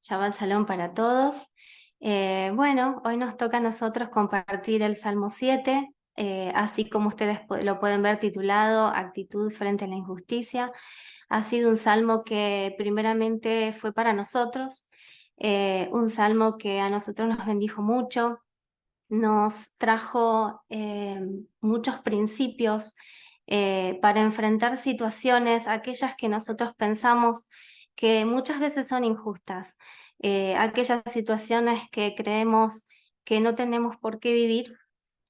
Shabbat Shalom para todos. Bueno, hoy nos toca a nosotros compartir el Salmo 7, así como ustedes lo pueden ver titulado Actitud frente a la injusticia. Ha sido un salmo que primeramente fue para nosotros, un salmo que a nosotros nos bendijo mucho, nos trajo muchos principios para enfrentar situaciones, aquellas que nosotros pensamos que muchas veces son injustas, aquellas situaciones que creemos que no tenemos por qué vivir,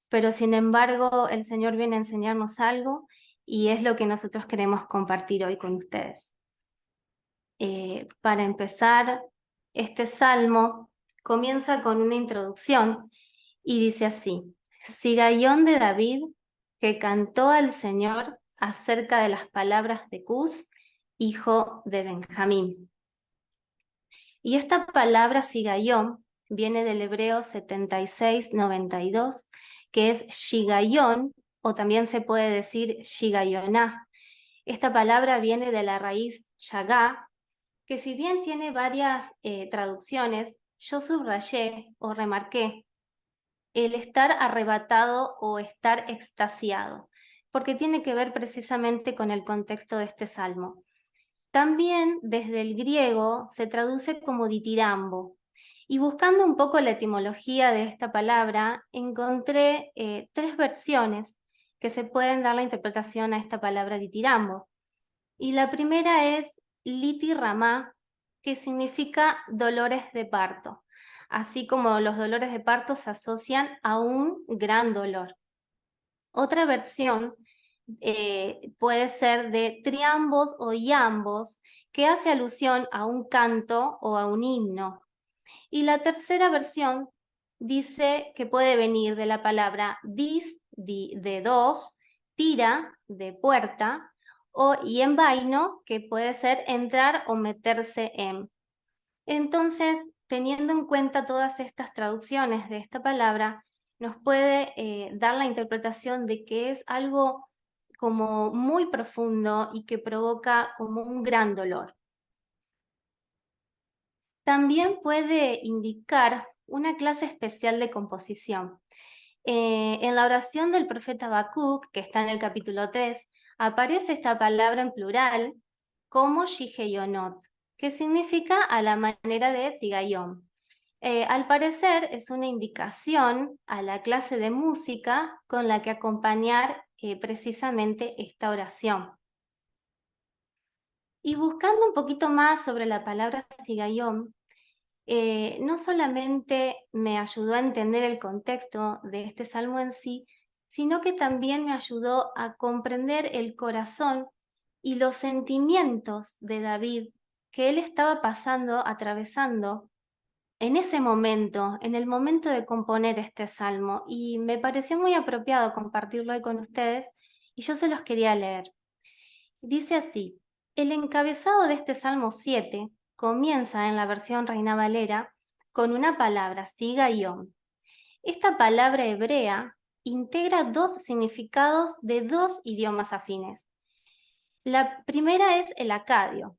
pero sin embargo el Señor viene a enseñarnos algo y es lo que nosotros queremos compartir hoy con ustedes. Para empezar, este salmo comienza con una introducción y dice así: Sigaión de David, que cantó al Señor acerca de las palabras de Cus, hijo de Benjamín. Y esta palabra Sigaión viene del hebreo 7692, que es Shigayón, o también se puede decir Shigayoná. Esta palabra viene de la raíz Yagá, que si bien tiene varias traducciones, yo subrayé o remarqué el estar arrebatado o estar extasiado, porque tiene que ver precisamente con el contexto de este salmo. También desde el griego se traduce como ditirambo, y buscando un poco la etimología de esta palabra, encontré tres versiones que se pueden dar la interpretación a esta palabra ditirambo. Y la primera es liti ramá, que significa dolores de parto, así como los dolores de parto se asocian a un gran dolor. Otra versión puede ser de triambos o iambos, que hace alusión a un canto o a un himno. Y la tercera versión dice que puede venir de la palabra dis, de dos, tira, de puerta, y en vaino, que puede ser entrar o meterse en. Entonces, teniendo en cuenta todas estas traducciones de esta palabra, nos puede dar la interpretación de que es algo como muy profundo y que provoca como un gran dolor. También puede indicar una clase especial de composición. En la oración del profeta Habacuc, que está en el capítulo 3, aparece esta palabra en plural como Shigeyonot, que significa a la manera de Sigayón. Al parecer es una indicación a la clase de música con la que acompañar precisamente esta oración. Y buscando un poquito más sobre la palabra Sigayón, no solamente me ayudó a entender el contexto de este salmo en sí, sino que también me ayudó a comprender el corazón y los sentimientos de David que él estaba pasando, atravesando en ese momento, en el momento de componer este salmo, y me pareció muy apropiado compartirlo hoy con ustedes, y yo se los quería leer. Dice así: el encabezado de este Salmo 7 comienza en la versión Reina Valera con una palabra, sigayón. Esta palabra hebrea integra dos significados de dos idiomas afines. La primera es el acadio,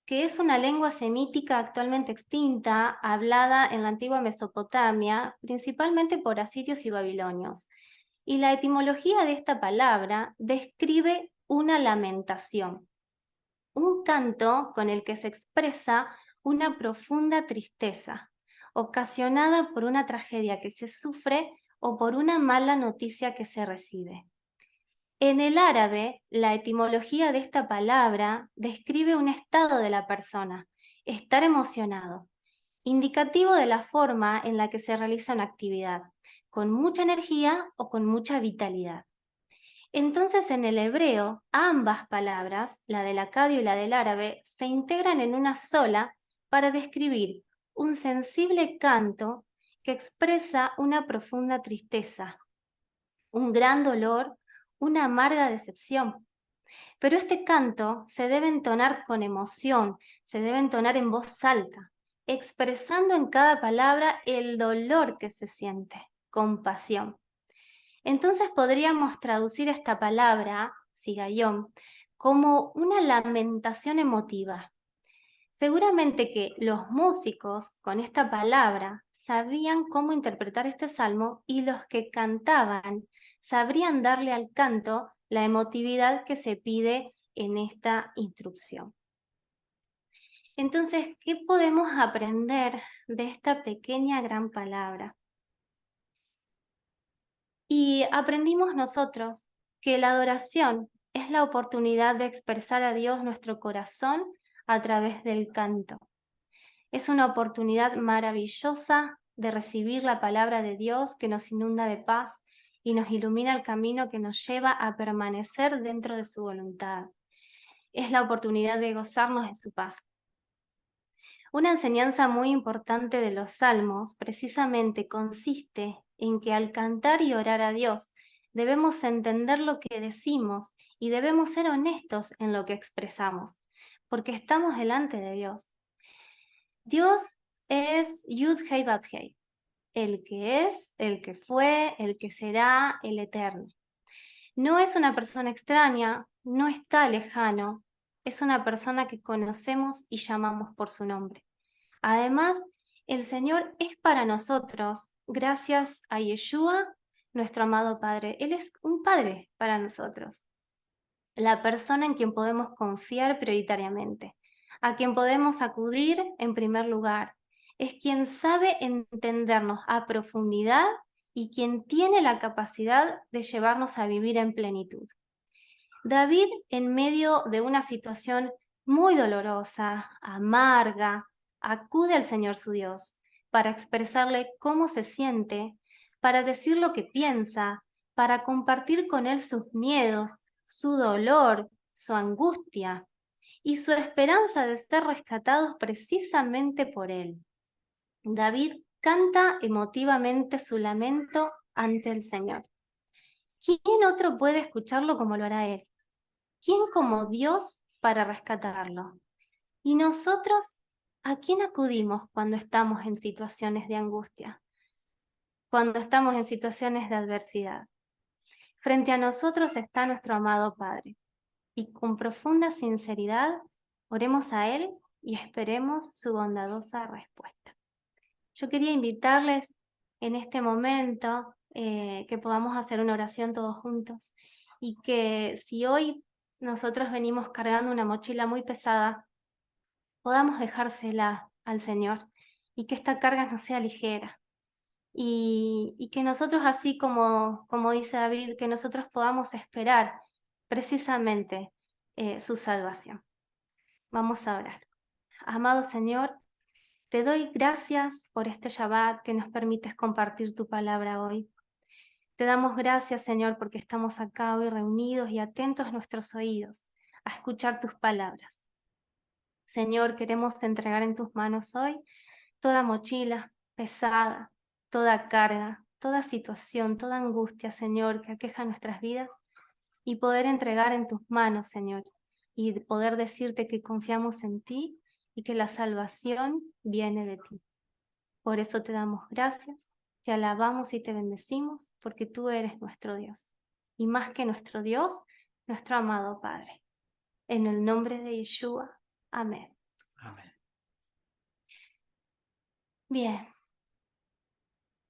que es una lengua semítica actualmente extinta, hablada en la antigua Mesopotamia, principalmente por asirios y babilonios. Y la etimología de esta palabra describe una lamentación, un canto con el que se expresa una profunda tristeza, ocasionada por una tragedia que se sufre o por una mala noticia que se recibe. En el árabe, la etimología de esta palabra describe un estado de la persona, estar emocionado, indicativo de la forma en la que se realiza una actividad, con mucha energía o con mucha vitalidad. Entonces, en el hebreo, ambas palabras, la del acadio y la del árabe, se integran en una sola para describir un sensible canto que expresa una profunda tristeza, un gran dolor, una amarga decepción. Pero este canto se debe entonar con emoción, se debe entonar en voz alta, expresando en cada palabra el dolor que se siente, con pasión. Entonces podríamos traducir esta palabra, sigayón, como una lamentación emotiva. Seguramente que los músicos con esta palabra sabían cómo interpretar este salmo y los que cantaban sabrían darle al canto la emotividad que se pide en esta instrucción. Entonces, ¿qué podemos aprender de esta pequeña gran palabra? Y aprendimos nosotros que la adoración es la oportunidad de expresar a Dios nuestro corazón a través del canto. Es una oportunidad maravillosa de recibir la palabra de Dios que nos inunda de paz y nos ilumina el camino que nos lleva a permanecer dentro de su voluntad. Es la oportunidad de gozarnos de su paz. Una enseñanza muy importante de los salmos precisamente consiste en que al cantar y orar a Dios debemos entender lo que decimos y debemos ser honestos en lo que expresamos, porque estamos delante de Dios. Dios es Yud Hei Vav Hei, el que es, el que fue, el que será, el eterno. No es una persona extraña, no está lejano, es una persona que conocemos y llamamos por su nombre. Además, el Señor es para nosotros, gracias a Yeshua, nuestro amado Padre. Él es un Padre para nosotros, la persona en quien podemos confiar prioritariamente, a quien podemos acudir en primer lugar. Es quien sabe entendernos a profundidad y quien tiene la capacidad de llevarnos a vivir en plenitud. David, en medio de una situación muy dolorosa, amarga, acude al Señor su Dios para expresarle cómo se siente, para decir lo que piensa, para compartir con él sus miedos, su dolor, su angustia y su esperanza de ser rescatados precisamente por él. David canta emotivamente su lamento ante el Señor. ¿Quién otro puede escucharlo como lo hará él? ¿Quién como Dios para rescatarlo? ¿Y nosotros a quién acudimos cuando estamos en situaciones de angustia? Cuando estamos en situaciones de adversidad. Frente a nosotros está nuestro amado Padre. Y con profunda sinceridad, oremos a Él y esperemos su bondadosa respuesta. Yo quería invitarles en este momento que podamos hacer una oración todos juntos y que si hoy nosotros venimos cargando una mochila muy pesada, podamos dejársela al Señor y que esta carga no sea ligera. Y que nosotros, así como dice David, que nosotros podamos esperar precisamente su salvación. Vamos a orar. Amado Señor, te doy gracias por este Shabbat que nos permites compartir tu palabra hoy. Te damos gracias, Señor, porque estamos acá hoy reunidos y atentos nuestros oídos a escuchar tus palabras. Señor, queremos entregar en tus manos hoy toda mochila pesada, toda carga, toda situación, toda angustia, Señor, que aqueja nuestras vidas y poder entregar en tus manos, Señor, y poder decirte que confiamos en ti y que la salvación viene de ti. Por eso te damos gracias, te alabamos y te bendecimos, porque tú eres nuestro Dios. Y más que nuestro Dios, nuestro amado Padre. En el nombre de Yeshua. Amén. Amén. Bien.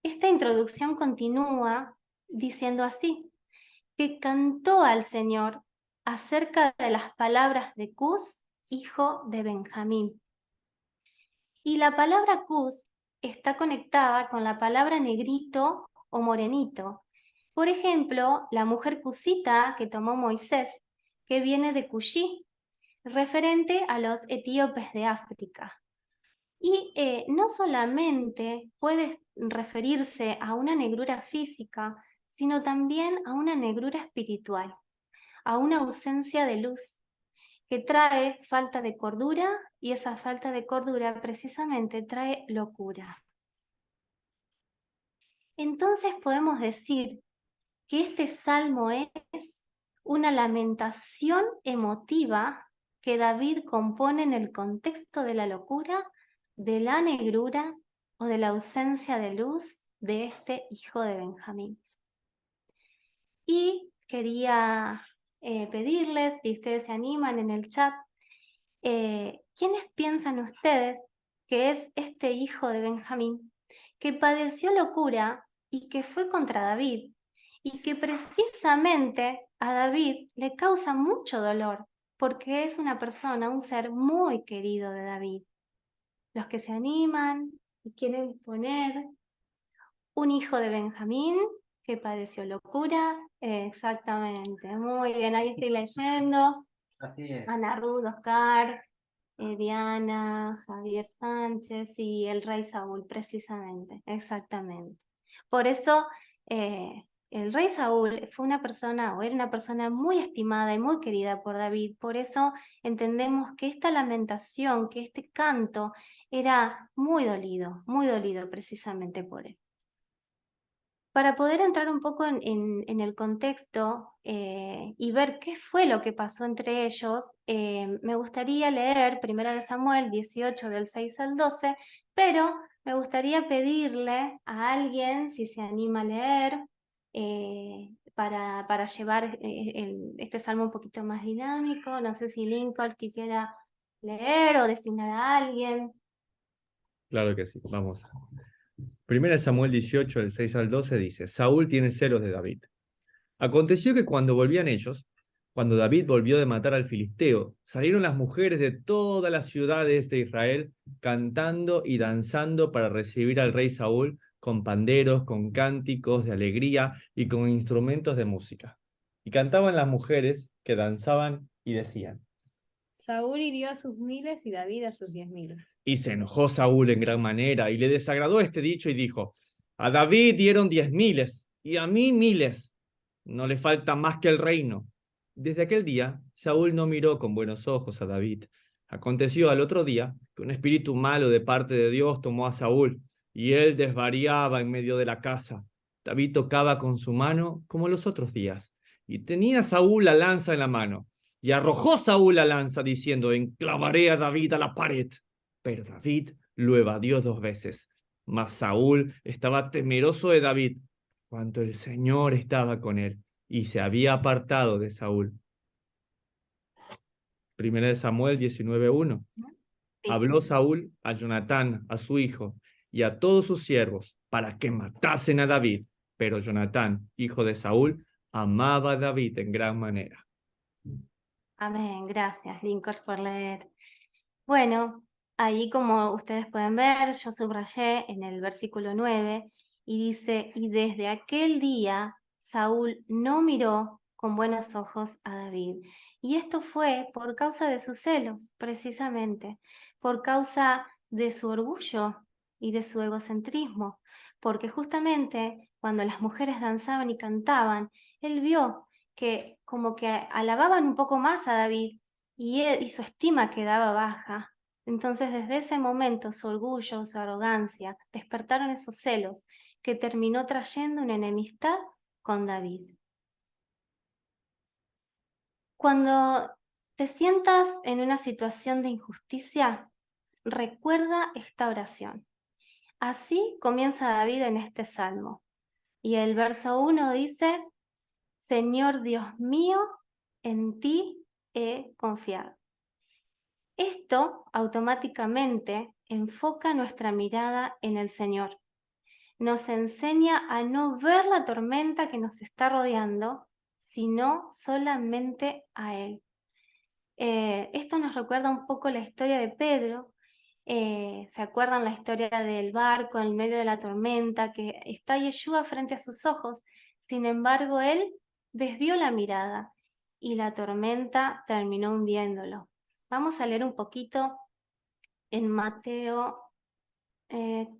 Esta introducción continúa diciendo así, que cantó al Señor acerca de las palabras de Cus, hijo de Benjamín. Y la palabra Cus está conectada con la palabra negrito o morenito. Por ejemplo, la mujer cusita que tomó Moisés, que viene de Cushí, referente a los etíopes de África. Y no solamente puede referirse a una negrura física, sino también a una negrura espiritual, a una ausencia de luz que trae falta de cordura y esa falta de cordura precisamente trae locura. Entonces podemos decir que este salmo es una lamentación emotiva que David compone en el contexto de la locura, de la negrura o de la ausencia de luz de este hijo de Benjamín. Y quería pedirles, si ustedes se animan en el chat, ¿quiénes piensan ustedes que es este hijo de Benjamín, que padeció locura y que fue contra David, y que precisamente a David le causa mucho dolor, porque es una persona, un ser muy querido de David? Los que se animan y quieren poner un hijo de Benjamín que padeció locura. Exactamente, muy bien, ahí estoy leyendo. Así es. Ana Ruth, Oscar, Diana, Javier Sánchez y el rey Saúl, precisamente, exactamente. Por eso, el rey Saúl fue una persona, o era una persona muy estimada y muy querida por David. Por eso entendemos que esta lamentación, que este canto, era muy dolido precisamente por él. Para poder entrar un poco en el contexto y ver qué fue lo que pasó entre ellos, me gustaría leer 1 de Samuel 18 del 6 al 12, pero me gustaría pedirle a alguien, si se anima a leer, para llevar este salmo un poquito más dinámico. No sé si Lincoln quisiera leer o designar a alguien. Claro que sí, vamos. 1 Samuel 18, del 6 al 12 dice, Saúl tiene celos de David. Aconteció que cuando volvían ellos, cuando David volvió de matar al filisteo, salieron las mujeres de todas las ciudades de Israel cantando y danzando para recibir al rey Saúl con panderos, con cánticos de alegría y con instrumentos de música. Y cantaban las mujeres que danzaban y decían, Saúl hirió a sus miles y David a sus 10.000. y se enojó Saúl en gran manera y le desagradó este dicho y dijo, a David dieron 10.000 y a mí 1.000. No le falta más que el reino. Desde aquel día, Saúl no miró con buenos ojos a David. Aconteció al otro día que un espíritu malo de parte de Dios tomó a Saúl y él desvariaba en medio de la casa. David tocaba con su mano como los otros días y tenía Saúl la lanza en la mano. Y arrojó Saúl la lanza diciendo, enclavaré a David a la pared. Pero David lo evadió 2 veces. Mas Saúl estaba temeroso de David, cuanto el Señor estaba con él, y se había apartado de Saúl. 1 Samuel 19:1. Sí. Habló Saúl a Jonatán, a su hijo, y a todos sus siervos, para que matasen a David. Pero Jonatán, hijo de Saúl, amaba a David en gran manera. Amén, gracias, Lincoln, por leer. Bueno, ahí como ustedes pueden ver, yo subrayé en el versículo 9 y dice, y desde aquel día Saúl no miró con buenos ojos a David. Y esto fue por causa de sus celos, precisamente, por causa de su orgullo y de su egocentrismo, porque justamente cuando las mujeres danzaban y cantaban, él vio que como que alababan un poco más a David y su estima quedaba baja. Entonces desde ese momento su orgullo, su arrogancia, despertaron esos celos que terminó trayendo una enemistad con David. Cuando te sientas en una situación de injusticia, recuerda esta oración. Así comienza David en este salmo. Y el verso 1 dice, Señor Dios mío, en ti he confiado. Esto automáticamente enfoca nuestra mirada en el Señor. Nos enseña a no ver la tormenta que nos está rodeando, sino solamente a Él. Esto nos recuerda un poco la historia de Pedro. ¿Se acuerdan la historia del barco en medio de la tormenta, que está Yeshua frente a sus ojos? Sin embargo, él desvió la mirada y la tormenta terminó hundiéndolo. Vamos a leer un poquito en Mateo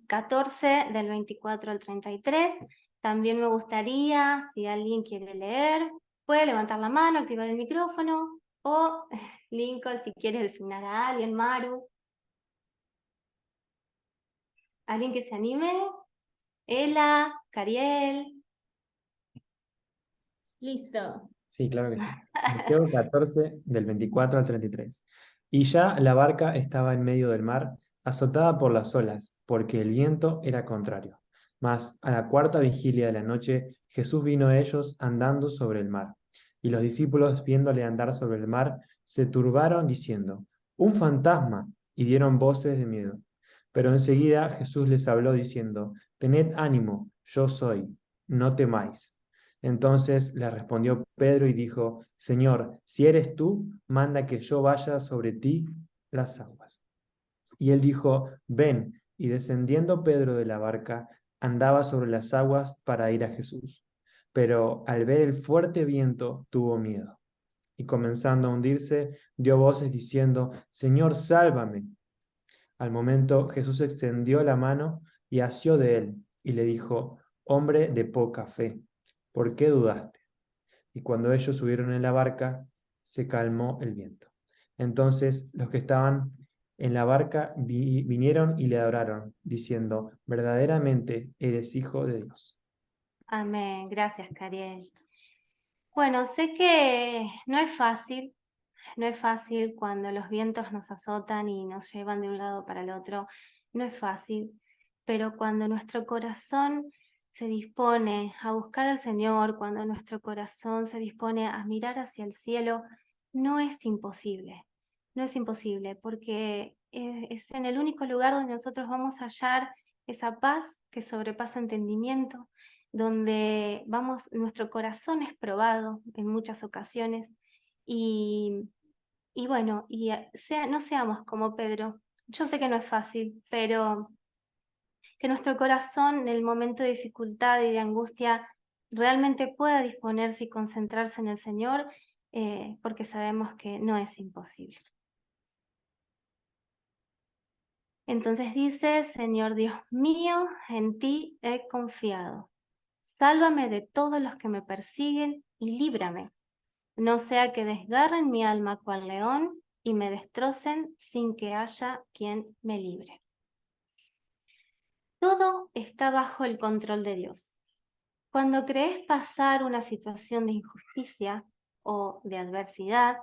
14, del 24 al 33. También me gustaría, si alguien quiere leer, puede levantar la mano, activar el micrófono, o Lincoln, si quiere designar a alguien, Maru. ¿Alguien que se anime? Ela, Cariel. Listo. Sí, claro que sí. Mateo 14, del 24 al 33. Y ya la barca estaba en medio del mar, azotada por las olas, porque el viento era contrario. Mas a la cuarta vigilia de la noche, Jesús vino a ellos andando sobre el mar. Y los discípulos, viéndole andar sobre el mar, se turbaron diciendo, un fantasma, y dieron voces de miedo. Pero enseguida Jesús les habló diciendo, tened ánimo, yo soy, no temáis. Entonces le respondió Pedro y dijo, Señor, si eres tú, manda que yo vaya sobre ti las aguas. Y él dijo, ven, y descendiendo Pedro de la barca, andaba sobre las aguas para ir a Jesús. Pero al ver el fuerte viento, tuvo miedo. Y comenzando a hundirse, dio voces diciendo, Señor, sálvame. Al momento Jesús extendió la mano y asió de él, y le dijo, hombre de poca fe, ¿por qué dudaste? Y cuando ellos subieron en la barca, se calmó el viento. Entonces los que estaban en la barca vinieron y le adoraron, diciendo, verdaderamente eres hijo de Dios. Amén. Gracias, Cariel. Bueno, sé que no es fácil cuando los vientos nos azotan y nos llevan de un lado para el otro, no es fácil, pero cuando nuestro corazón se dispone a buscar al Señor, cuando nuestro corazón se dispone a mirar hacia el cielo, no es imposible, no es imposible, porque es en el único lugar donde nosotros vamos a hallar esa paz que sobrepasa entendimiento, donde nuestro corazón es probado en muchas ocasiones y, y bueno, no seamos como Pedro. Yo sé que no es fácil, pero que nuestro corazón en el momento de dificultad y de angustia realmente pueda disponerse y concentrarse en el Señor, porque sabemos que no es imposible. Entonces dice, Señor Dios mío, en ti he confiado. Sálvame de todos los que me persiguen y líbrame. No sea que desgarren mi alma cual león y me destrocen sin que haya quien me libre. Todo está bajo el control de Dios. Cuando crees pasar una situación de injusticia o de adversidad,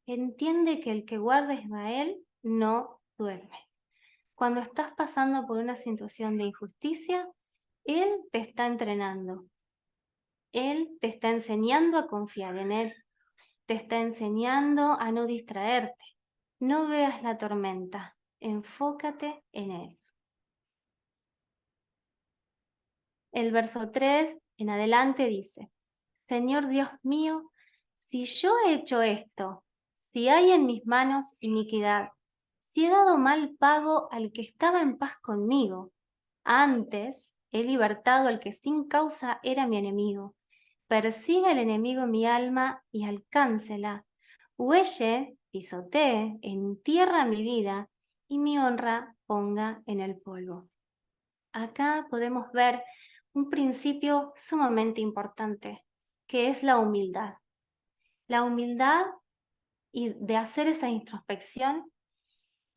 entiende que el que guarda a Israel no duerme. Cuando estás pasando por una situación de injusticia, Él te está entrenando. Él te está enseñando a confiar en Él. Te está enseñando a no distraerte. No veas la tormenta, enfócate en Él. El verso 3 en adelante dice, Señor Dios mío, si yo he hecho esto, si hay en mis manos iniquidad, si he dado mal pago al que estaba en paz conmigo, antes he libertado al que sin causa era mi enemigo, persiga el enemigo mi alma y alcáncela, huelle, pisotee, entierra mi vida y mi honra ponga en el polvo. Acá podemos ver un principio sumamente importante, que es la humildad. La humildad y de hacer esa introspección,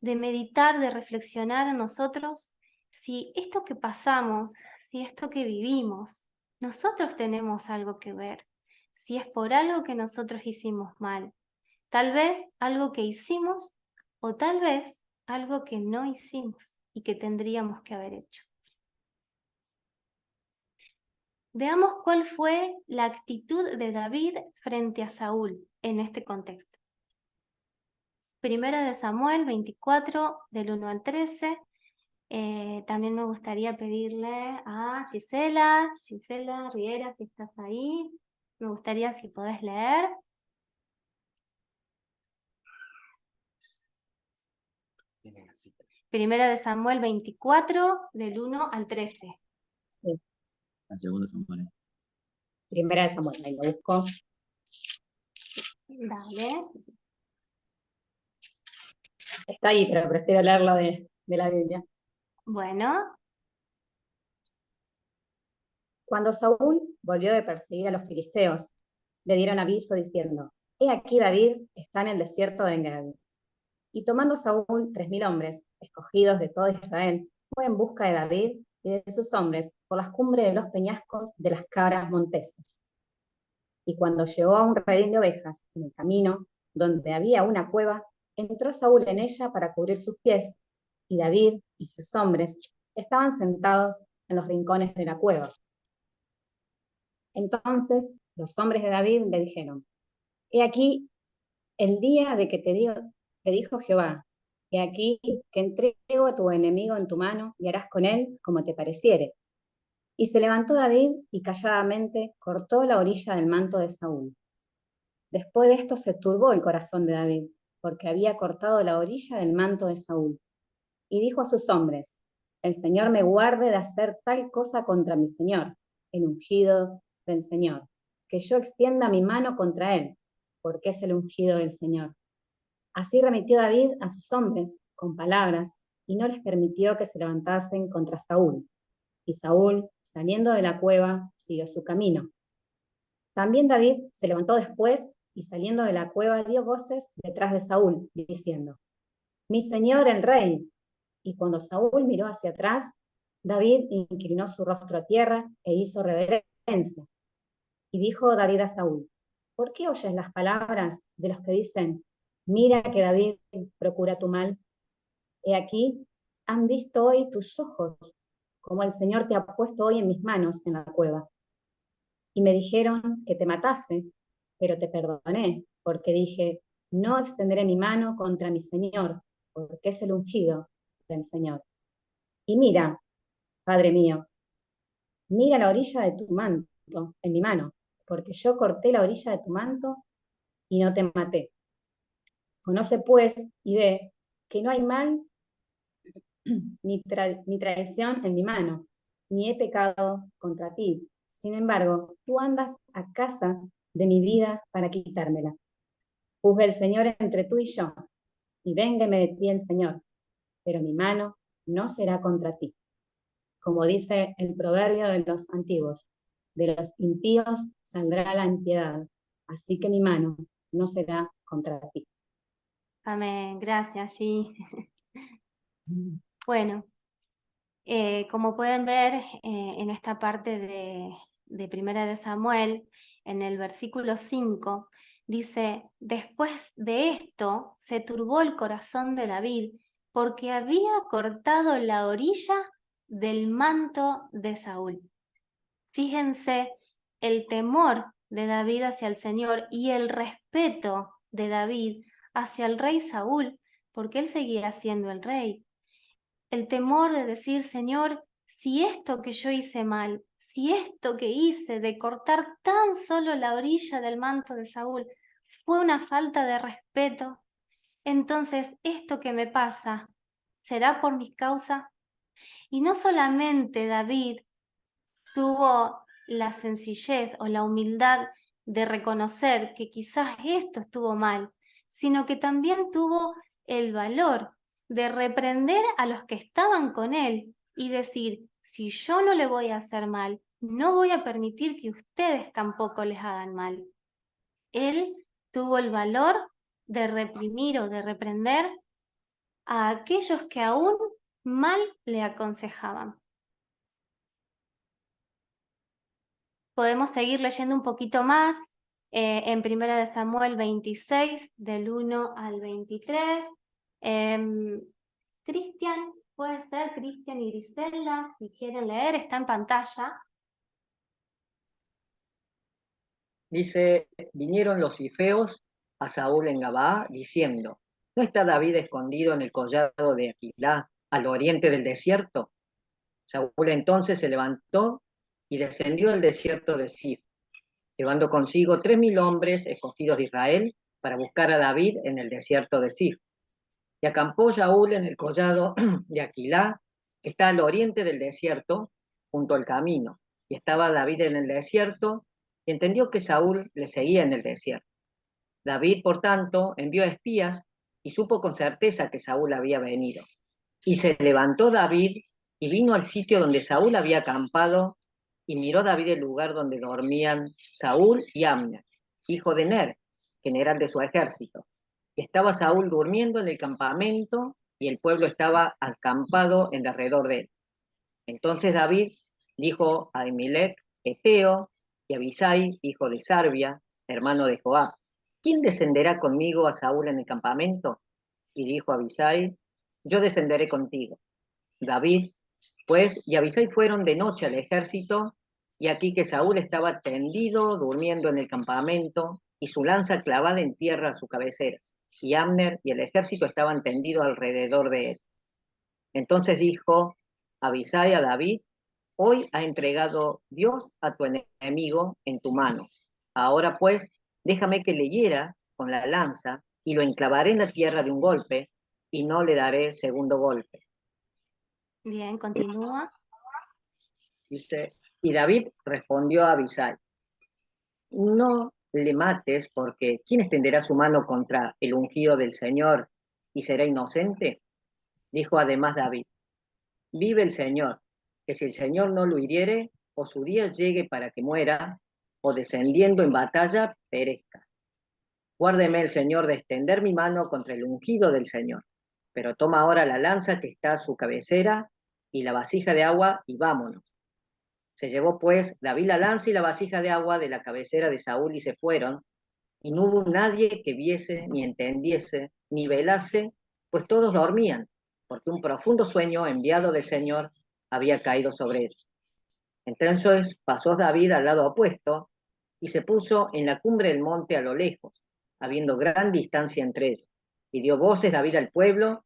de meditar, de reflexionar en nosotros, si esto que pasamos, si esto que vivimos, nosotros tenemos algo que ver, si es por algo que nosotros hicimos mal, tal vez algo que hicimos o tal vez algo que no hicimos y que tendríamos que haber hecho. Veamos cuál fue la actitud de David frente a Saúl en este contexto. Primera de Samuel 24, del 1 al 13. También me gustaría pedirle a Gisela Riera, si estás ahí, me gustaría si podés leer. Primera de Samuel 24, del 1 al 13. Sí. La segunda Samuel. Primera de Samuel, ahí lo busco. Dale. Está ahí, pero prefiero leerlo de la Biblia. Bueno. Cuando Saúl volvió de perseguir a los filisteos, le dieron aviso diciendo, he aquí David está en el desierto de Engedi. Y tomando Saúl 3000 hombres, escogidos de todo Israel, fue en busca de David y de sus hombres por las cumbres de los peñascos de las cabras montesas. Y cuando llegó a un redil de ovejas en el camino, donde había una cueva, entró Saúl en ella para cubrir sus pies, y David y sus hombres estaban sentados en los rincones de la cueva. Entonces los hombres de David le dijeron, he aquí el día de que te Te dijo Jehová, he aquí que entrego a tu enemigo en tu mano y harás con él como te pareciere. Y se levantó David y calladamente cortó la orilla del manto de Saúl. Después de esto se turbó el corazón de David, porque había cortado la orilla del manto de Saúl. Y dijo a sus hombres, el Señor me guarde de hacer tal cosa contra mi Señor, el ungido del Señor, que yo extienda mi mano contra él, porque es el ungido del Señor. Así remitió David a sus hombres con palabras, y no les permitió que se levantasen contra Saúl. Y Saúl, saliendo de la cueva, siguió su camino. También David se levantó después y saliendo de la cueva dio voces detrás de Saúl, diciendo, mi señor el rey. Y cuando Saúl miró hacia atrás, David inclinó su rostro a tierra e hizo reverencia. Y dijo David a Saúl, ¿por qué oyes las palabras de los que dicen, mira que David procura tu mal? He aquí, han visto hoy tus ojos, como el Señor te ha puesto hoy en mis manos en la cueva. Y me dijeron que te matase, pero te perdoné, porque dije, no extenderé mi mano contra mi Señor, porque es el ungido del Señor. Y mira, Padre mío, mira la orilla de tu manto en mi mano, porque yo corté la orilla de tu manto y no te maté. Conoce pues y ve que no hay mal ni traición en mi mano, ni he pecado contra ti. Sin embargo, tú andas a casa de mi vida para quitármela. Juzgue el Señor entre tú y yo, y véngame de ti el Señor, pero mi mano no será contra ti. Como dice el proverbio de los antiguos, de los impíos saldrá la impiedad, así que mi mano no será contra ti. Amén, gracias, G. Bueno, como pueden ver en esta parte de Primera de Samuel, en el versículo 5, dice, después de esto se turbó el corazón de David porque había cortado la orilla del manto de Saúl. Fíjense el temor de David hacia el Señor y el respeto de David hacia el rey Saúl, porque él seguía siendo el rey. El temor de decir, Señor, si esto que yo hice mal, si esto que hice de cortar tan solo la orilla del manto de Saúl fue una falta de respeto, entonces esto que me pasa, ¿será por mis causas? Y no solamente David tuvo la sencillez o la humildad de reconocer que quizás esto estuvo mal, sino que también tuvo el valor de reprender a los que estaban con él y decir, si yo no le voy a hacer mal, no voy a permitir que ustedes tampoco les hagan mal. Él tuvo el valor de reprimir o de reprender a aquellos que aún mal le aconsejaban. Podemos seguir leyendo un poquito más en Primera de Samuel 26, del 1 al 23. Cristian, puede ser Cristian y Griselda, si quieren leer, está en pantalla. Dice, vinieron los ifeos a Saúl en Gabaa, diciendo, ¿no está David escondido en el collado de Aquilá, al oriente del desierto? Saúl entonces se levantó y descendió al desierto de Sif, llevando consigo 3.000 hombres escogidos de Israel para buscar a David en el desierto de Sif. Y acampó Saúl en el collado de Aquilá, que está al oriente del desierto, junto al camino. Y estaba David en el desierto, y entendió que Saúl le seguía en el desierto. David, por tanto, envió espías y supo con certeza que Saúl había venido. Y se levantó David y vino al sitio donde Saúl había acampado, y miró David el lugar donde dormían Saúl y Abner, hijo de Ner, general de su ejército. Estaba Saúl durmiendo en el campamento y el pueblo estaba acampado en derredor de él. Entonces David dijo a Ahimelech, Eteo, y a Abisai, hijo de Sarbia, hermano de Joab, ¿quién descenderá conmigo a Saúl en el campamento? Y dijo a Abisai, yo descenderé contigo. David, pues, y Abisai fueron de noche al ejército, y aquí que Saúl estaba tendido, durmiendo en el campamento, y su lanza clavada en tierra a su cabecera. y Abner y el ejército estaban tendidos alrededor de él. Entonces dijo Abisai a David: hoy ha entregado Dios a tu enemigo en tu mano. Ahora pues, déjame que le hiera con la lanza y lo enclavaré en la tierra de un golpe y no le daré segundo golpe. Bien, continúa. Dice, y David respondió a Abisai: no le mates, porque ¿quién extenderá su mano contra el ungido del Señor y será inocente? Dijo además David: vive el Señor, que si el Señor no lo hiriere, o su día llegue para que muera, o descendiendo en batalla, perezca. Guárdeme el Señor de extender mi mano contra el ungido del Señor. Pero toma ahora la lanza que está a su cabecera y la vasija de agua y vámonos. Se llevó pues David la lanza y la vasija de agua de la cabecera de Saúl y se fueron, y no hubo nadie que viese, ni entendiese, ni velase, pues todos dormían, porque un profundo sueño enviado del Señor había caído sobre ellos. Entonces pasó David al lado opuesto y se puso en la cumbre del monte a lo lejos, habiendo gran distancia entre ellos. Y dio voces David al pueblo,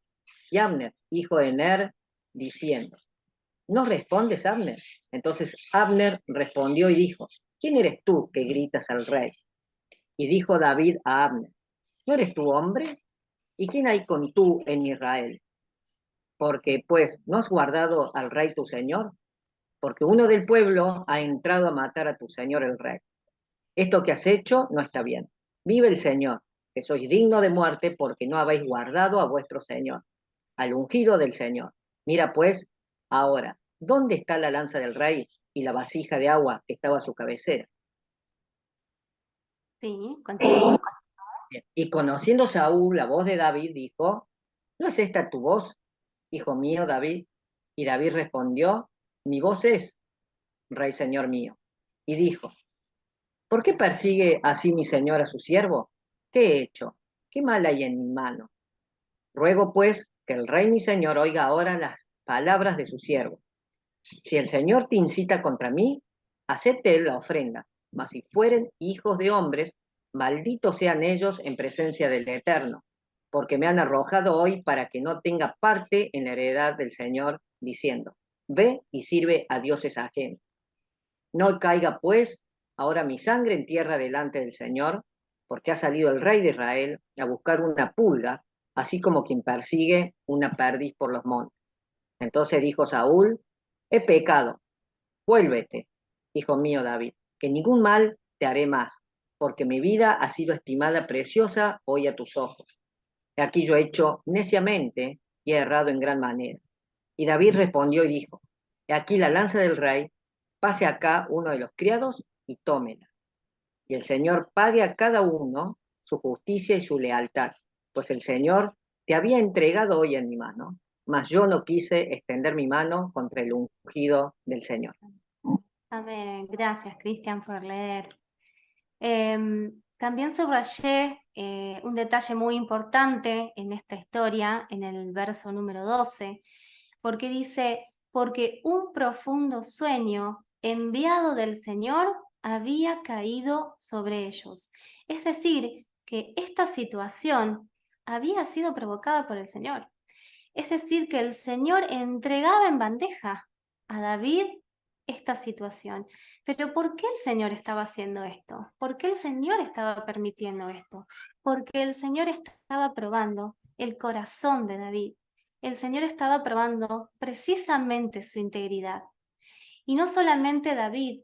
y Abner, hijo de Ner, diciendo: ¿no respondes, Abner? Entonces Abner respondió y dijo: ¿quién eres tú que gritas al rey? Y dijo David a Abner: ¿no eres tú hombre? ¿Y quién hay con tú en Israel? Porque pues no has guardado al rey tu señor, porque uno del pueblo ha entrado a matar a tu señor el rey. Esto que has hecho no está bien. Vive el Señor, que sois digno de muerte porque no habéis guardado a vuestro señor, al ungido del Señor. Mira pues, ahora, ¿dónde está la lanza del rey y la vasija de agua que estaba a su cabecera? Sí, continúa. Y conociendo Saúl la voz de David, dijo: ¿no es esta tu voz, hijo mío David? Y David respondió: mi voz es, rey señor mío. Y dijo: ¿por qué persigue así mi señor a su siervo? ¿Qué he hecho? ¿Qué mal hay en mi mano? Ruego pues que el rey mi señor oiga ahora las palabras de su siervo. Si el Señor te incita contra mí, acepte él la ofrenda, mas si fueren hijos de hombres, malditos sean ellos en presencia del Eterno, porque me han arrojado hoy para que no tenga parte en la heredad del Señor, diciendo: ve y sirve a dioses ajenos. No caiga pues ahora mi sangre en tierra delante del Señor, porque ha salido el rey de Israel a buscar una pulga, así como quien persigue una perdiz por los montes. Entonces dijo Saúl: he pecado, vuélvete, hijo mío David, que ningún mal te haré más, porque mi vida ha sido estimada preciosa hoy a tus ojos. Aquí yo he hecho neciamente y he errado en gran manera. Y David respondió y dijo: he aquí la lanza del rey, pase acá uno de los criados y tómela. Y el Señor pague a cada uno su justicia y su lealtad, pues el Señor te había entregado hoy en mi mano, mas yo no quise extender mi mano contra el ungido del Señor. Amén. Gracias, Cristian, por leer. También subrayé un detalle muy importante en esta historia, en el verso número 12, porque dice: porque un profundo sueño enviado del Señor había caído sobre ellos. Es decir, que esta situación había sido provocada por el Señor. Es decir, que el Señor entregaba en bandeja a David esta situación. Pero ¿por qué el Señor estaba haciendo esto? ¿Por qué el Señor estaba permitiendo esto? Porque el Señor estaba probando el corazón de David. El Señor estaba probando precisamente su integridad. Y no solamente David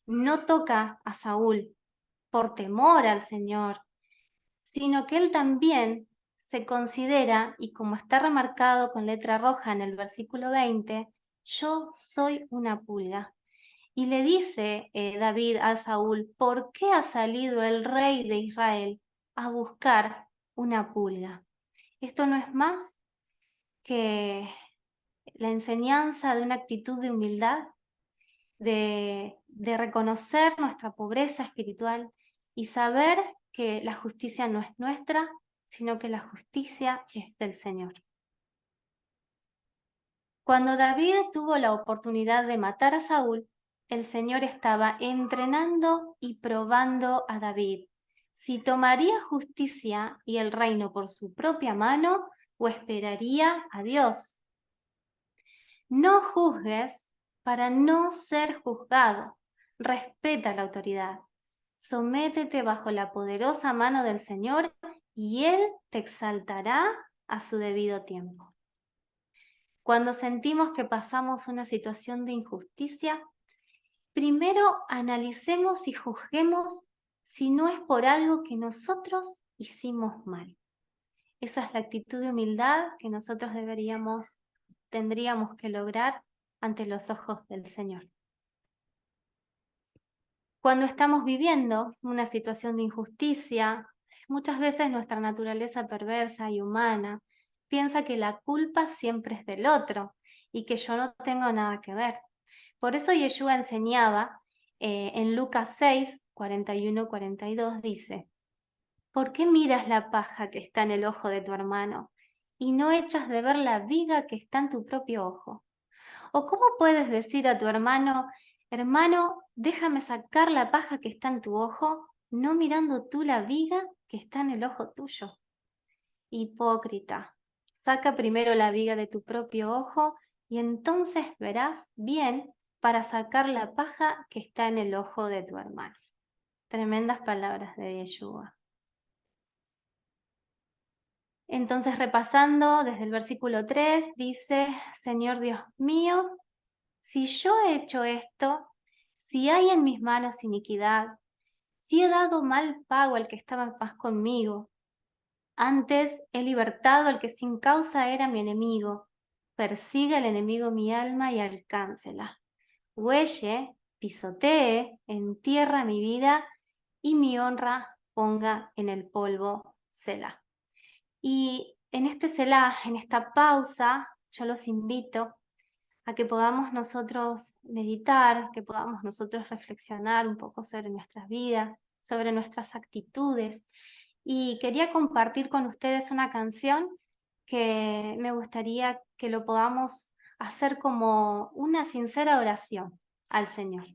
no toca a Saúl por temor al Señor, sino que él también se considera, y como está remarcado con letra roja en el versículo 20, yo soy una pulga. Y le dice David a Saúl: ¿por qué ha salido el rey de Israel a buscar una pulga? Esto no es más que la enseñanza de una actitud de humildad, de reconocer nuestra pobreza espiritual y saber que la justicia no es nuestra, sino que la justicia es del Señor. Cuando David tuvo la oportunidad de matar a Saúl, el Señor estaba entrenando y probando a David. si tomaría justicia y el reino por su propia mano o esperaría a Dios. No juzgues para no ser juzgado. Respeta la autoridad. Sométete bajo la poderosa mano del Señor y Él te exaltará a su debido tiempo. Cuando sentimos que pasamos una situación de injusticia, primero analicemos y juzguemos si no es por algo que nosotros hicimos mal. Esa es la actitud de humildad que nosotros tendríamos que lograr ante los ojos del Señor. Cuando estamos viviendo una situación de injusticia, muchas veces nuestra naturaleza perversa y humana piensa que la culpa siempre es del otro y que yo no tengo nada que ver. Por eso Yeshua enseñaba en Lucas 6, 41-42, dice: ¿por qué miras la paja que está en el ojo de tu hermano y no echas de ver la viga que está en tu propio ojo? ¿O cómo puedes decir a tu hermano: hermano, déjame sacar la paja que está en tu ojo, no mirando tú la viga que está en el ojo tuyo? Hipócrita, saca primero la viga de tu propio ojo y entonces verás bien para sacar la paja que está en el ojo de tu hermano. Tremendas palabras de Yeshua. Entonces, repasando desde el versículo 3, dice: Señor Dios mío, si yo he hecho esto, si hay en mis manos iniquidad, si he dado mal pago al que estaba en paz conmigo, antes he libertado al que sin causa era mi enemigo, persiga el enemigo mi alma y alcáncela. Huelle, pisotee, entierra mi vida y mi honra ponga en el polvo, Selah. Y en este Selah, en esta pausa, yo los invito a que podamos nosotros meditar, que podamos nosotros reflexionar un poco sobre nuestras vidas, sobre nuestras actitudes. Y quería compartir con ustedes una canción que me gustaría que lo podamos hacer como una sincera oración al Señor.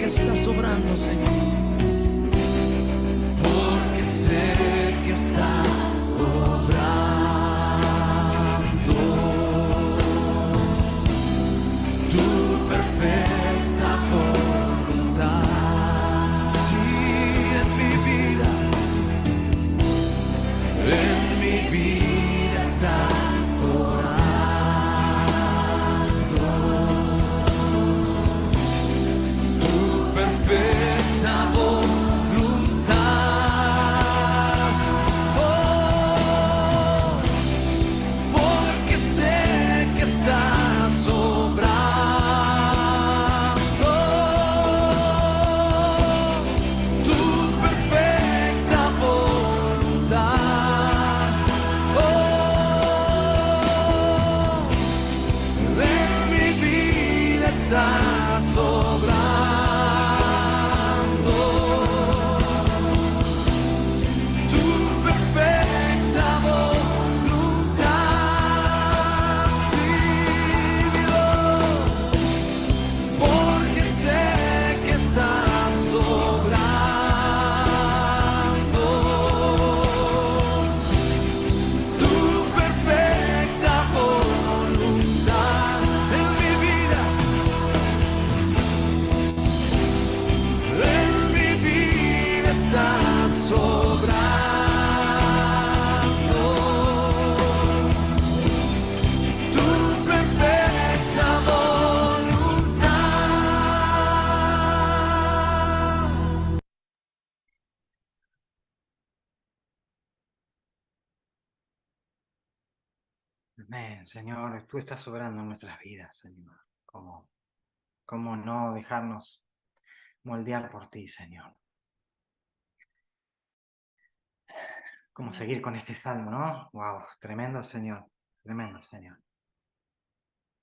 Estás obrando, Señor, porque sé que estás Amén, Señor. Tú estás soberano en nuestras vidas, Señor. ¿Cómo no dejarnos moldear por ti, Señor? ¿Cómo seguir con este salmo, no? Wow, tremendo, Señor. Tremendo, Señor.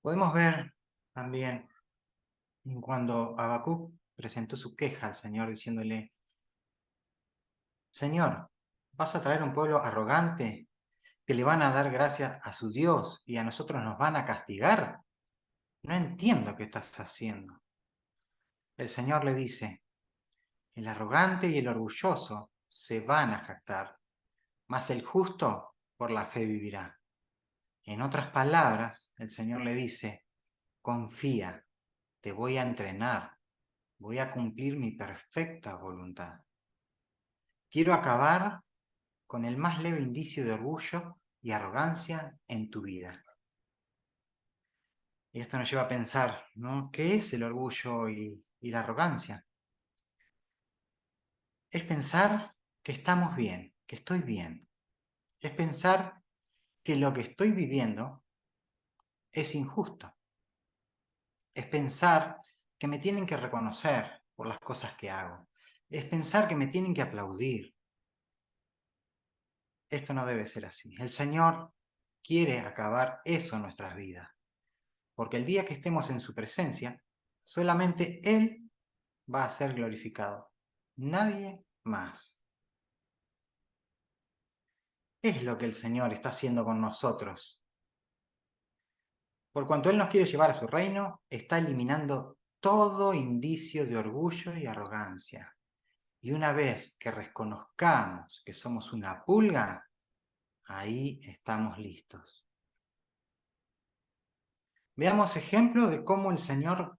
Podemos ver también cuando Habacuc presentó su queja al Señor diciéndole: Señor, ¿vas a traer un pueblo arrogante que le van a dar gracias a su Dios y a nosotros nos van a castigar? No entiendo qué estás haciendo. El Señor le dice: el arrogante y el orgulloso se van a jactar, mas el justo por la fe vivirá. En otras palabras, el Señor le dice: confía, te voy a entrenar, voy a cumplir mi perfecta voluntad. Quiero acabar con el más leve indicio de orgullo y arrogancia en tu vida. Y esto nos lleva a pensar, ¿no? ¿Qué es el orgullo y la arrogancia? Es pensar que estamos bien, que estoy bien. Es pensar que lo que estoy viviendo es injusto. Es pensar que me tienen que reconocer por las cosas que hago. Es pensar que me tienen que aplaudir. Esto no debe ser así. El Señor quiere acabar eso en nuestras vidas. Porque el día que estemos en su presencia, solamente Él va a ser glorificado. Nadie más. Es lo que el Señor está haciendo con nosotros. Por cuanto Él nos quiere llevar a su reino, está eliminando todo indicio de orgullo y arrogancia. Y una vez que reconozcamos que somos una pulga, ahí estamos listos. Veamos ejemplos de cómo el Señor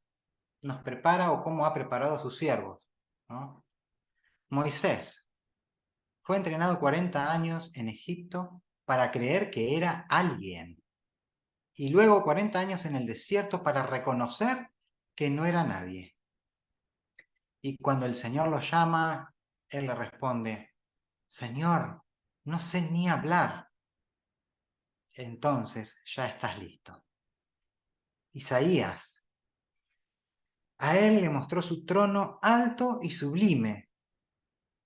nos prepara o cómo ha preparado a sus siervos, ¿no? Moisés fue entrenado 40 años en Egipto para creer que era alguien. Y luego 40 años en el desierto para reconocer que no era nadie. Y cuando el Señor lo llama, él le responde: Señor, no sé ni hablar. Entonces ya estás listo. Isaías, a él le mostró su trono alto y sublime.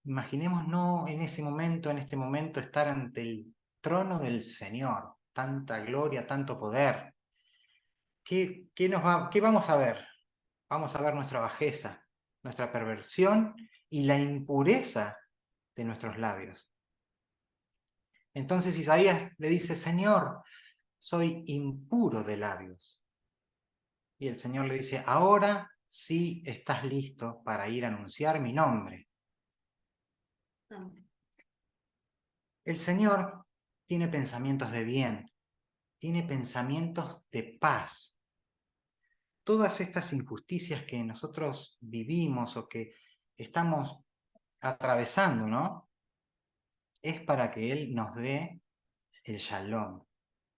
Imaginémonos en ese momento, en este momento, estar ante el trono del Señor. Tanta gloria, tanto poder. ¿Qué vamos a ver? Vamos a ver nuestra bajeza, nuestra perversión y la impureza de nuestros labios. Entonces Isaías le dice: Señor, soy impuro de labios. Y el Señor le dice: ahora sí estás listo para ir a anunciar mi nombre. El Señor tiene pensamientos de bien, tiene pensamientos de paz. Todas estas injusticias que nosotros vivimos o que estamos atravesando, ¿no? Es para que Él nos dé el shalom,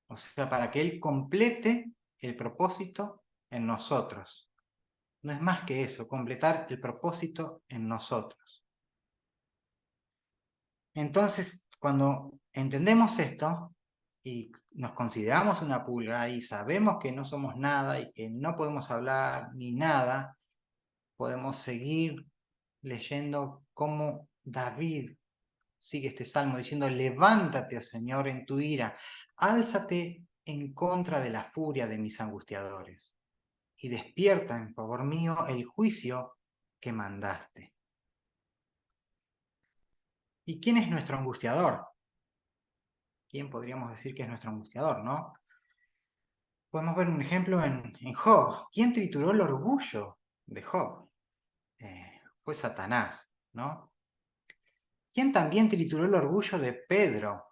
o sea, para que Él complete el propósito en nosotros. No es más que eso, completar el propósito en nosotros. Entonces, cuando entendemos esto y nos consideramos una pulga y sabemos que no somos nada y que no podemos hablar ni nada, podemos seguir leyendo cómo David sigue este salmo diciendo: levántate, oh Señor, en tu ira, álzate en contra de la furia de mis angustiadores, y despierta en favor mío el juicio que mandaste. ¿Y quién es nuestro angustiador? ¿Quién podríamos decir que es nuestro angustiador, no? Podemos ver un ejemplo en Job. ¿Quién trituró el orgullo de Job? Fue Satanás, ¿no? ¿Quién también trituró el orgullo de Pedro?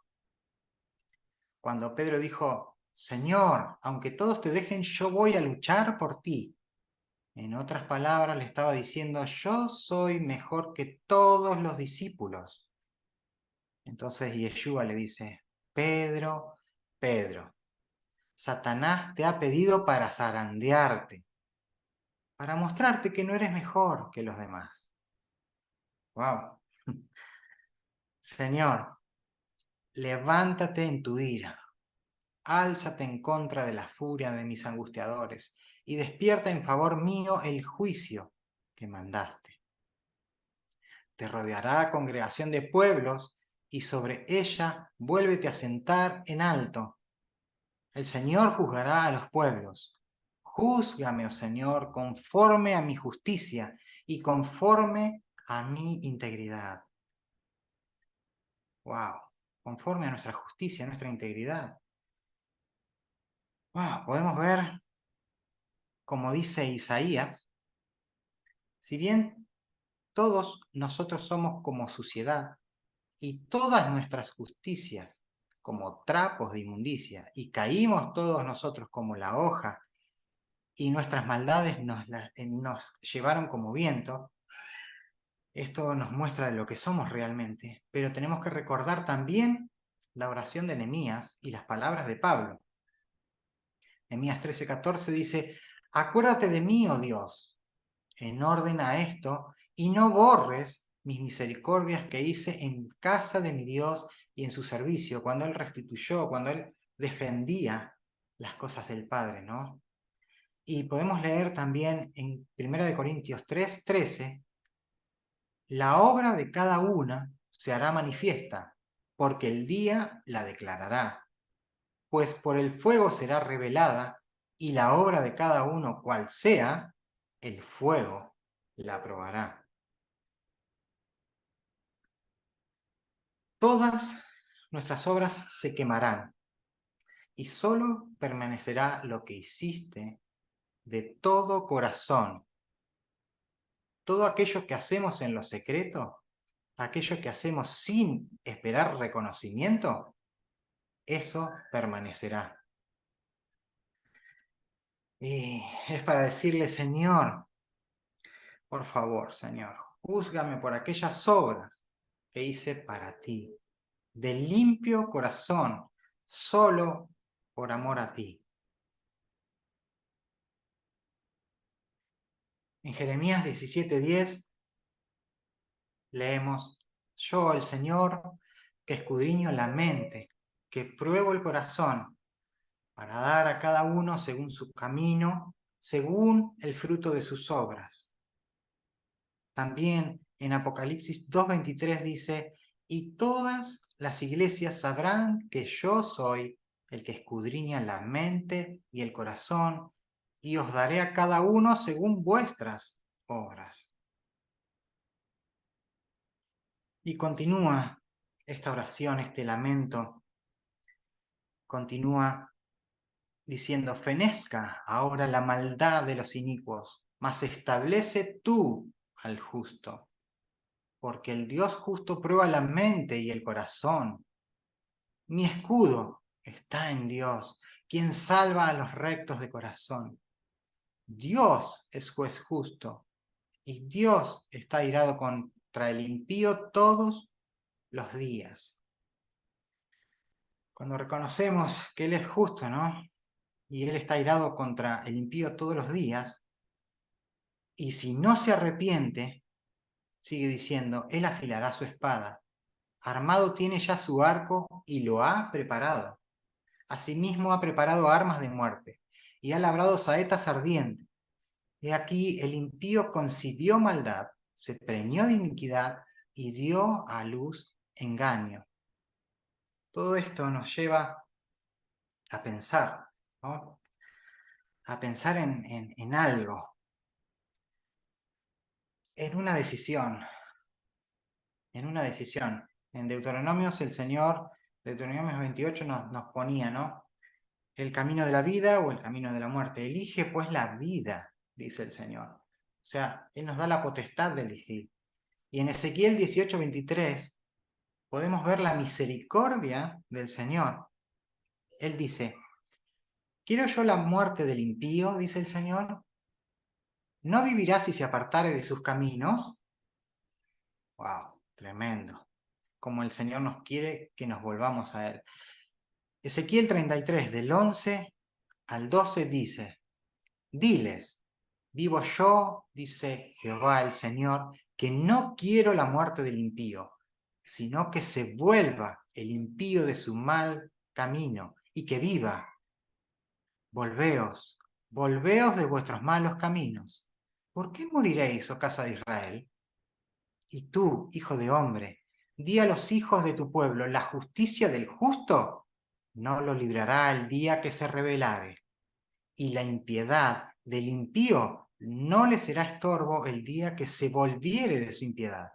Cuando Pedro dijo: Señor, aunque todos te dejen, yo voy a luchar por ti. En otras palabras, le estaba diciendo: yo soy mejor que todos los discípulos. Entonces Yeshua le dice: Pedro, Pedro, Satanás te ha pedido para zarandearte, para mostrarte que no eres mejor que los demás. ¡Wow! Señor, levántate en tu ira, álzate en contra de la furia de mis angustiadores, y despierta en favor mío el juicio que mandaste. Te rodeará congregación de pueblos, y sobre ella vuélvete a sentar en alto. El Señor juzgará a los pueblos. Júzgame, oh Señor, conforme a mi justicia y conforme a mi integridad. Wow, conforme a nuestra justicia, a nuestra integridad. Wow, podemos ver, como dice Isaías, si bien todos nosotros somos como suciedad y todas nuestras justicias como trapos de inmundicia, y caímos todos nosotros como la hoja, y nuestras maldades nos llevaron como viento. Esto nos muestra de lo que somos realmente, pero tenemos que recordar también la oración de Nehemías y las palabras de Pablo. Nehemías 13:14 dice: acuérdate de mí, oh Dios, en orden a esto, y no borres mis misericordias que hice en casa de mi Dios y en su servicio, cuando Él restituyó, cuando Él defendía las cosas del Padre, ¿no? Y podemos leer también en 1 Corintios 3:13, la obra de cada una se hará manifiesta, porque el día la declarará, pues por el fuego será revelada, y la obra de cada uno cual sea, el fuego la probará. Todas nuestras obras se quemarán, y solo permanecerá lo que hiciste de todo corazón. Todo aquello que hacemos en lo secreto, aquello que hacemos sin esperar reconocimiento, eso permanecerá. Y es para decirle: Señor, por favor, Señor, júzgame por aquellas obras que hice para ti, de limpio corazón, solo por amor a ti. En Jeremías 17:10 leemos: yo, el Señor, que escudriño la mente, que pruebo el corazón, para dar a cada uno según su camino, según el fruto de sus obras. También en Apocalipsis 2:23 dice: y todas las iglesias sabrán que yo soy el que escudriña la mente y el corazón, y os daré a cada uno según vuestras obras. Y continúa esta oración, este lamento, continúa diciendo: fenezca ahora la maldad de los inicuos, mas establece tú al justo, porque el Dios justo prueba la mente y el corazón. Mi escudo está en Dios, quien salva a los rectos de corazón. Dios es juez justo, y Dios está airado contra el impío todos los días. Cuando reconocemos que Él es justo, ¿no? Y Él está airado contra el impío todos los días, y si no se arrepiente, sigue diciendo, Él afilará su espada. Armado tiene ya su arco y lo ha preparado. Asimismo ha preparado armas de muerte y ha labrado saetas ardientes. He aquí el impío concibió maldad, se preñó de iniquidad y dio a luz engaño. Todo esto nos lleva a pensar, ¿no? A pensar en algo, en una decisión. En Deuteronomios el Señor, Deuteronomios 28 nos ponía, ¿no? El camino de la vida o el camino de la muerte. Elige pues la vida, dice el Señor. O sea, Él nos da la potestad de elegir. Y en Ezequiel 18:23 podemos ver la misericordia del Señor. Él dice: ¿quiero yo la muerte del impío? Dice el Señor. ¿No vivirá si se apartare de sus caminos? ¡Wow! Tremendo. Como el Señor nos quiere que nos volvamos a Él. Ezequiel 33, del 11 al 12 dice: diles, vivo yo, dice Jehová el Señor, que no quiero la muerte del impío, sino que se vuelva el impío de su mal camino y que viva. Volveos, volveos de vuestros malos caminos. ¿Por qué moriréis, oh casa de Israel? Y tú, hijo de hombre, di a los hijos de tu pueblo, la justicia del justo no lo librará el día que se rebelare, y la impiedad del impío no le será estorbo el día que se volviere de su impiedad.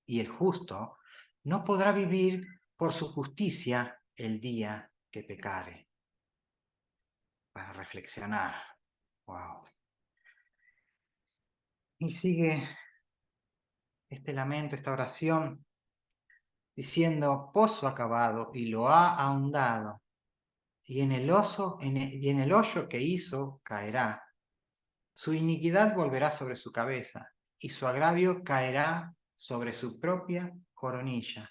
Y el justo no podrá vivir por su justicia el día que pecare. Para reflexionar. Wow. Y sigue este lamento, esta oración, diciendo, pozo acabado, y lo ha ahondado, y en el hoyo que hizo caerá. Su iniquidad volverá sobre su cabeza, y su agravio caerá sobre su propia coronilla.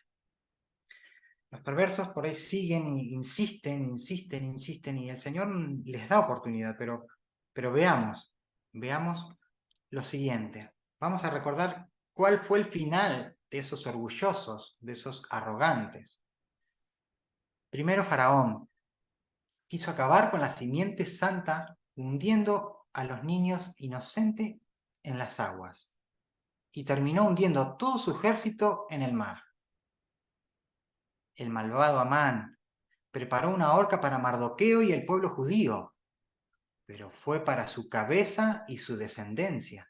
Los perversos por ahí siguen, insisten, y el Señor les da oportunidad, pero veamos lo siguiente. Vamos a recordar cuál fue el final de esos orgullosos, de esos arrogantes. Primero Faraón quiso acabar con la simiente santa, hundiendo a los niños inocentes en las aguas, y terminó hundiendo todo su ejército en el mar. El malvado Amán preparó una horca para Mardoqueo y el pueblo judío, pero fue para su cabeza y su descendencia.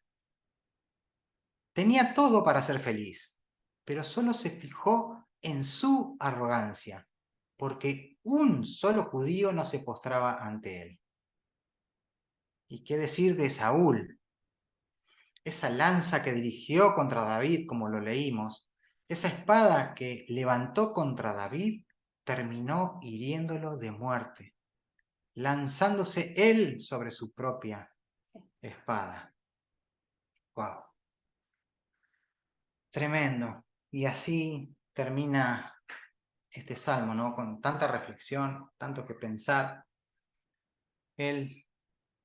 Tenía todo para ser feliz, pero solo se fijó en su arrogancia, porque un solo judío no se postraba ante él. ¿Y qué decir de Saúl? Esa lanza que dirigió contra David, como lo leímos, esa espada que levantó contra David, terminó hiriéndolo de muerte, lanzándose él sobre su propia espada. ¡Wow! Tremendo. Y así termina este salmo, ¿no? Con tanta reflexión, tanto que pensar. Él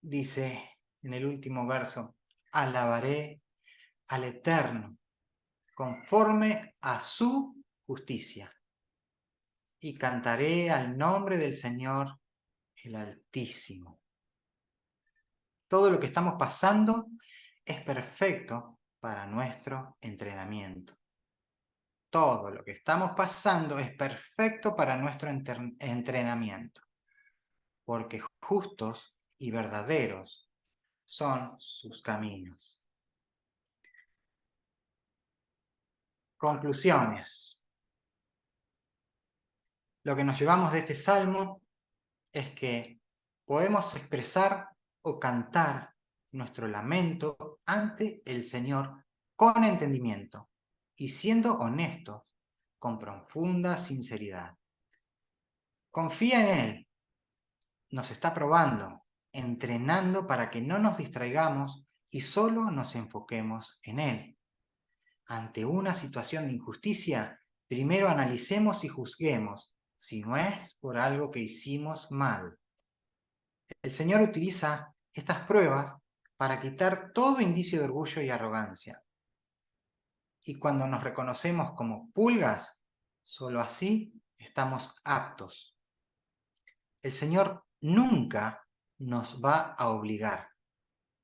dice en el último verso, alabaré al Eterno conforme a su justicia y cantaré al nombre del Señor el Altísimo. Todo lo que estamos pasando es perfecto para nuestro entrenamiento. Todo lo que estamos pasando es perfecto para nuestro entrenamiento, porque justos y verdaderos son sus caminos. Conclusiones. Lo que nos llevamos de este salmo es que podemos expresar o cantar nuestro lamento ante el Señor con entendimiento y siendo honestos, con profunda sinceridad. Confía en Él, nos está probando, entrenando para que no nos distraigamos y solo nos enfoquemos en Él. Ante una situación de injusticia, primero analicemos y juzguemos si no es por algo que hicimos mal. El Señor utiliza estas pruebas para quitar todo indicio de orgullo y arrogancia. Y cuando nos reconocemos como pulgas, solo así estamos aptos. El Señor nunca nos va a obligar.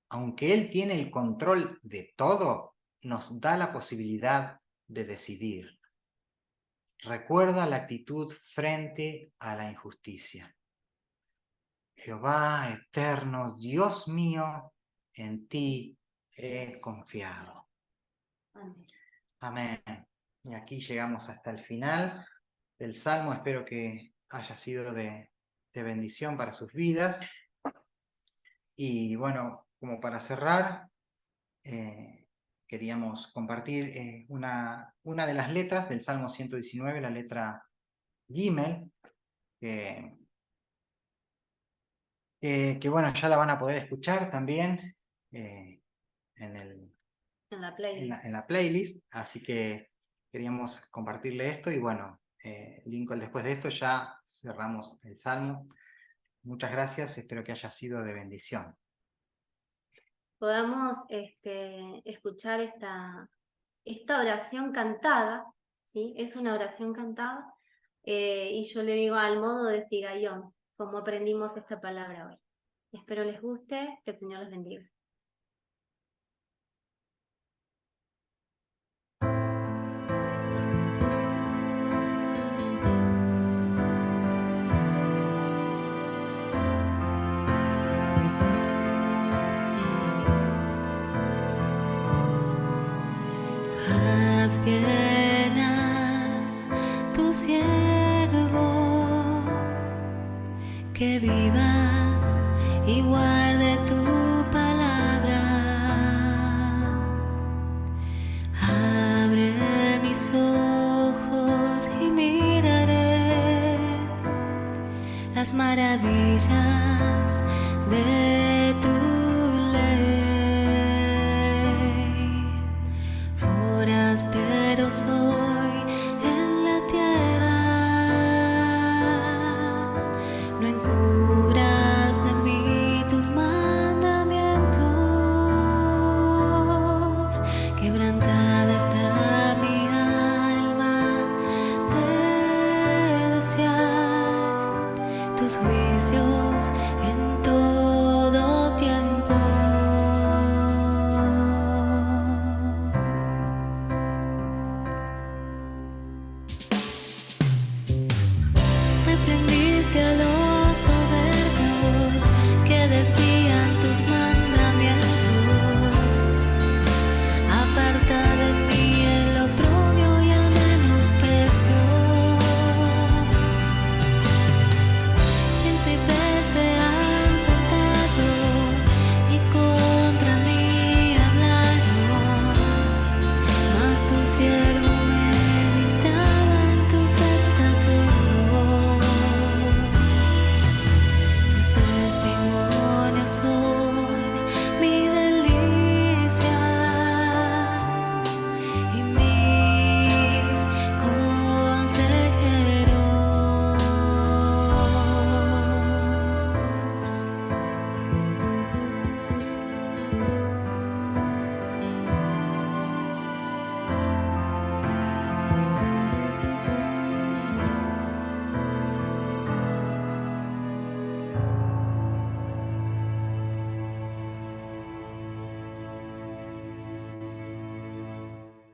Aunque Él tiene el control de todo, nos da la posibilidad de decidir. Recuerda la actitud frente a la injusticia. Jehová eterno, Dios mío, en ti he confiado. Amén. Amén. Y aquí llegamos hasta el final del Salmo. Espero que haya sido de bendición para sus vidas. Y bueno, como para cerrar, queríamos compartir una de las letras del Salmo 119, la letra Gimel, que bueno, ya la van a poder escuchar también en la playlist. la playlist, así que queríamos compartirle esto y bueno, Lincoln, después de esto ya cerramos el Salmo. Muchas gracias, espero que haya sido de bendición. Podamos escuchar esta oración cantada, ¿sí? Es una oración cantada, y yo le digo al modo de Sigayón, como aprendimos esta palabra hoy. Espero les guste, que el Señor les bendiga. Haz bien a tu siervo, que viva y guarde tu palabra. Abre mis ojos y miraré las maravillas de tu ley. Forastero soy